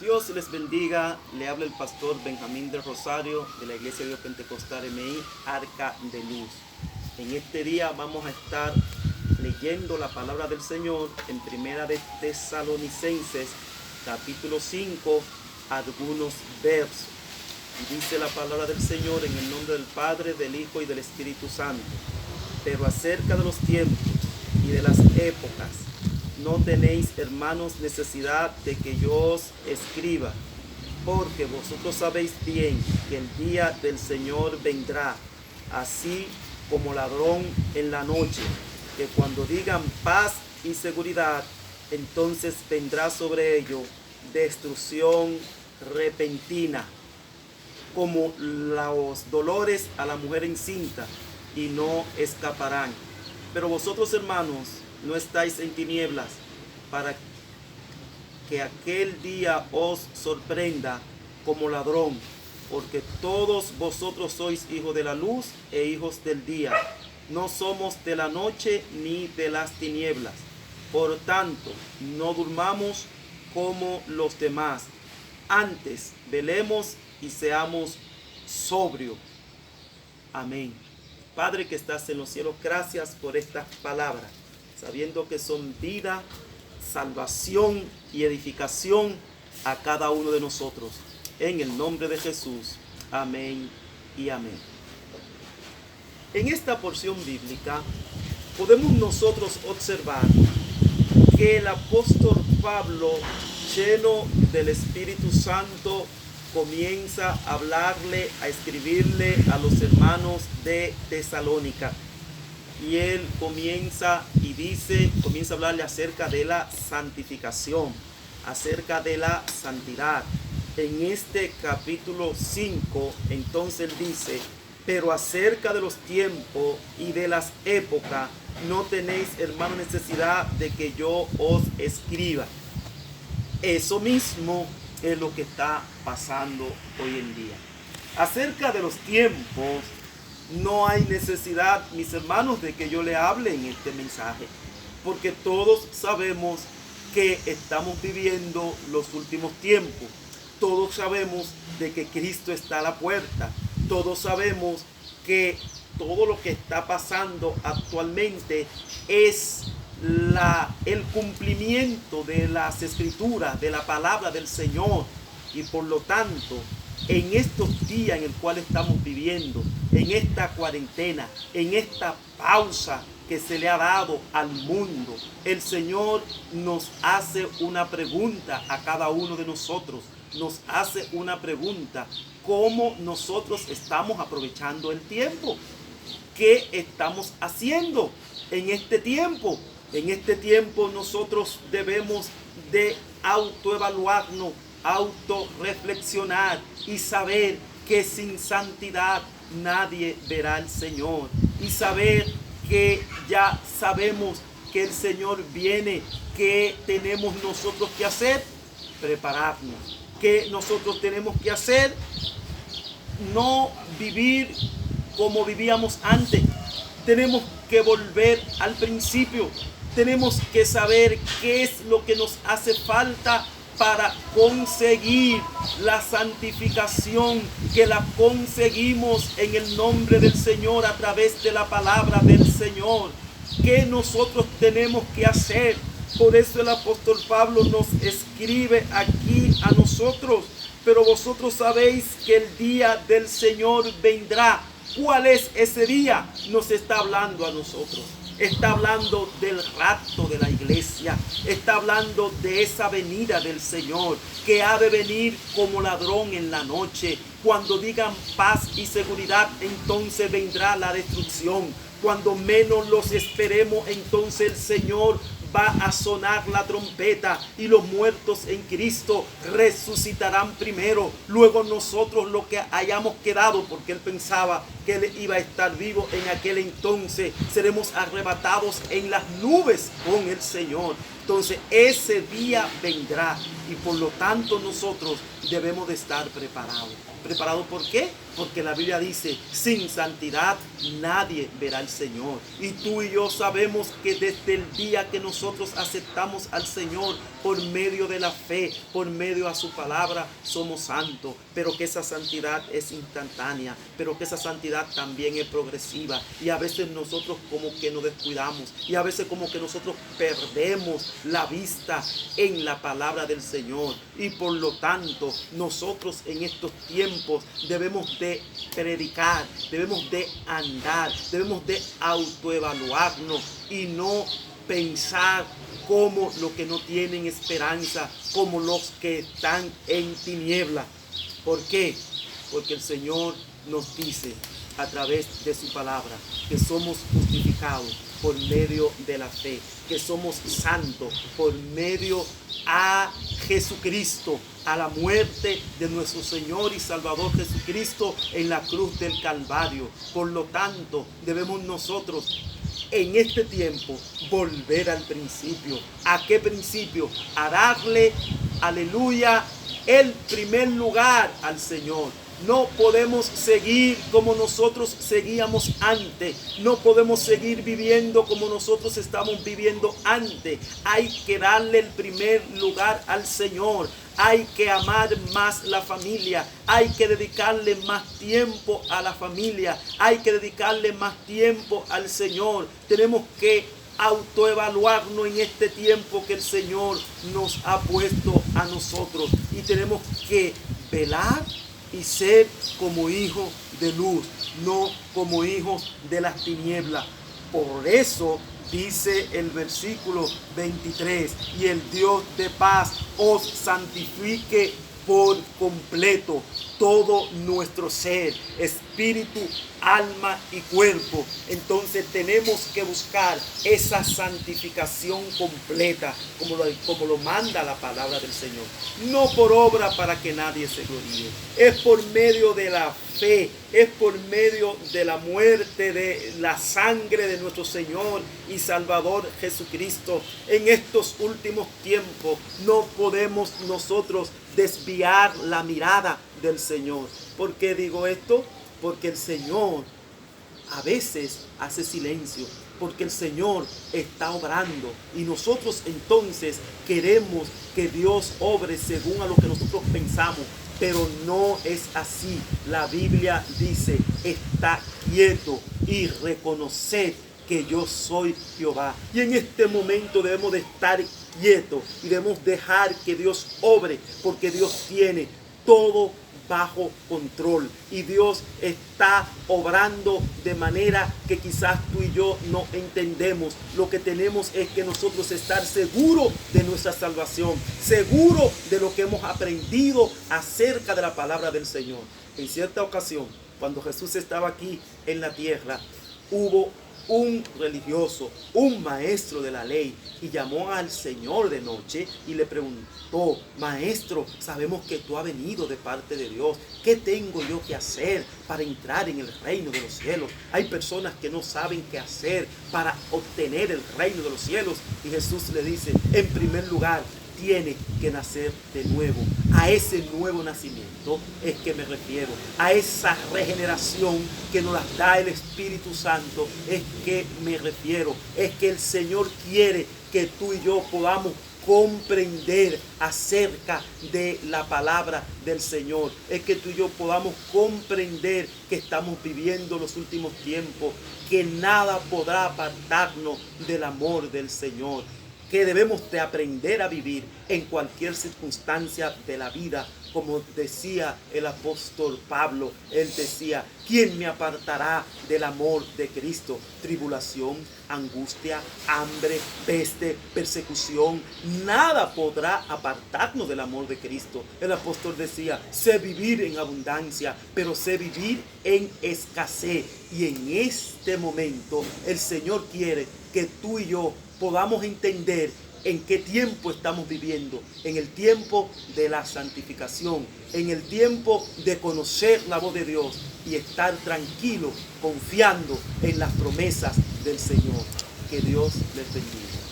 Dios les bendiga, le habla el pastor Benjamín del Rosario de la Iglesia de Dios Pentecostal MI, Arca de Luz. En este día vamos a estar leyendo la palabra del Señor en Primera de Tesalonicenses, capítulo 5, algunos versos. Y dice la palabra del Señor en el nombre del Padre, del Hijo y del Espíritu Santo. Pero acerca de los tiempos y de las épocas, no tenéis, hermanos, necesidad de que yo os escriba, porque vosotros sabéis bien que el día del Señor vendrá, así como ladrón en la noche, que cuando digan paz y seguridad, entonces vendrá sobre ellos destrucción repentina, como los dolores a la mujer encinta, y no escaparán. Pero vosotros, hermanos, no estáis en tinieblas, para que aquel día os sorprenda como ladrón, porque todos vosotros sois hijos de la luz e hijos del día. No somos de la noche ni de las tinieblas. Por tanto, no durmamos como los demás. Antes, velemos y seamos sobrios. Amén. Padre que estás en los cielos, gracias por estas palabras, sabiendo que son vida, salvación y edificación a cada uno de nosotros. En el nombre de Jesús. Amén y amén. En esta porción bíblica podemos nosotros observar que el apóstol Pablo, lleno del Espíritu Santo, comienza a hablarle, a escribirle a los hermanos de Tesalónica. Y él comienza a hablarle acerca de la santificación, acerca de la santidad. En este capítulo 5, entonces él dice: pero acerca de los tiempos y de las épocas, no tenéis, hermano, necesidad de que yo os escriba. Eso mismo es lo que está pasando hoy en día. Acerca de los tiempos, no hay necesidad, mis hermanos, de que yo le hable en este mensaje, porque todos sabemos que estamos viviendo los últimos tiempos. Todos sabemos de que Cristo está a la puerta. Todos sabemos que todo lo que está pasando actualmente es el cumplimiento de las escrituras, de la palabra del Señor. Y por lo tanto, en estos días en el cual estamos viviendo, en esta cuarentena, en esta pausa que se le ha dado al mundo, el Señor nos hace una pregunta a cada uno de nosotros. Nos hace una pregunta: ¿cómo nosotros estamos aprovechando el tiempo? ¿Qué estamos haciendo en este tiempo? En este tiempo nosotros debemos de autoevaluarnos, autorreflexionar y saber que sin santidad nadie verá al Señor. Y saber que ya sabemos que el Señor viene. ¿Qué tenemos nosotros que hacer? Prepararnos. ¿Qué nosotros tenemos que hacer? No vivir como vivíamos antes. Tenemos que volver al principio. Tenemos que saber qué es lo que nos hace falta para conseguir la santificación, que la conseguimos en el nombre del Señor a través de la palabra del Señor. ¿Qué nosotros tenemos que hacer? Por eso el apóstol Pablo nos escribe aquí a nosotros: pero vosotros sabéis que el día del Señor vendrá. ¿Cuál es ese día? Nos está hablando a nosotros. Está hablando del rapto de la iglesia. Está hablando de esa venida del Señor, que ha de venir como ladrón en la noche. Cuando digan paz y seguridad, entonces vendrá la destrucción. Cuando menos los esperemos, entonces el Señor va a sonar la trompeta y los muertos en Cristo resucitarán primero. Luego nosotros, los que hayamos quedado, porque él pensaba que Él iba a estar vivo en aquel entonces. Seremos arrebatados en las nubes con el Señor. Entonces ese día vendrá y por lo tanto nosotros debemos de estar preparados. ¿Preparados por qué? Porque la Biblia dice, sin santidad nadie verá al Señor. Y tú y yo sabemos que desde el día que nosotros aceptamos al Señor por medio de la fe, por medio de su palabra, somos santos. Pero que esa santidad es instantánea, pero que esa santidad también es progresiva. Y a veces nosotros como que nos descuidamos y a veces como que nosotros perdemos la vista en la palabra del Señor. Y por lo tanto nosotros en estos tiempos debemos de predicar, debemos de andar, debemos de autoevaluarnos y no pensar como los que no tienen esperanza, como los que están en tiniebla. ¿Por qué? Porque el Señor nos dice a través de su palabra que somos justificados por medio de la fe, que somos santos por medio a Jesucristo, a la muerte de nuestro Señor y Salvador Jesucristo en la cruz del Calvario. Por lo tanto, debemos nosotros en este tiempo volver al principio. ¿A qué principio? A darle, aleluya, el primer lugar al Señor. No podemos seguir como nosotros seguíamos antes. No podemos seguir viviendo como nosotros estamos viviendo antes. Hay que darle el primer lugar al Señor. Hay que amar más la familia. Hay que dedicarle más tiempo a la familia. Hay que dedicarle más tiempo al Señor. Tenemos que autoevaluarnos en este tiempo que el Señor nos ha puesto a nosotros. Y tenemos que velar y ser como hijos de luz, no como hijos de las tinieblas. Por eso dice el versículo 23, y el Dios de paz os santifique por completo todo nuestro ser, espíritu, alma y cuerpo. Entonces tenemos que buscar esa santificación completa, como lo manda la palabra del Señor. No por obra para que nadie se gloríe. Es por medio de la fe, es por medio de la muerte, de la sangre de nuestro Señor y Salvador Jesucristo. En estos últimos tiempos no podemos nosotros desviar la mirada del Señor. ¿Por qué digo esto? Porque el Señor a veces hace silencio, porque el Señor está obrando y nosotros entonces queremos que Dios obre según a lo que nosotros pensamos, pero no es así. La Biblia dice, está quieto y reconoced que yo soy Jehová. Y en este momento debemos de estar quietos y debemos dejar que Dios obre, porque Dios tiene todo bajo control y Dios está obrando de manera que quizás tú y yo no entendemos. Lo que tenemos es que nosotros estar seguros de nuestra salvación, seguros de lo que hemos aprendido acerca de la palabra del Señor. En cierta ocasión, cuando Jesús estaba aquí en la tierra, hubo un religioso, un maestro de la ley, y llamó al Señor de noche y le preguntó: Maestro, sabemos que tú has venido de parte de Dios. ¿Qué tengo yo que hacer para entrar en el reino de los cielos? Hay personas que no saben qué hacer para obtener el reino de los cielos. Y Jesús le dice: en primer lugar, tiene que nacer de nuevo. A ese nuevo nacimiento es que me refiero. A esa regeneración que nos la da el Espíritu Santo es que me refiero. Es que el Señor quiere que tú y yo podamos comprender acerca de la palabra del Señor. Es que tú y yo podamos comprender que estamos viviendo los últimos tiempos, que nada podrá apartarnos del amor del Señor, que debemos de aprender a vivir en cualquier circunstancia de la vida. Como decía el apóstol Pablo, él decía: ¿quién me apartará del amor de Cristo? Tribulación, angustia, hambre, peste, persecución. Nada podrá apartarnos del amor de Cristo. El apóstol decía: sé vivir en abundancia, pero sé vivir en escasez. Y en este momento el Señor quiere que tú y yo podamos entender en qué tiempo estamos viviendo, en el tiempo de la santificación, en el tiempo de conocer la voz de Dios y estar tranquilo, confiando en las promesas del Señor. Que Dios les bendiga.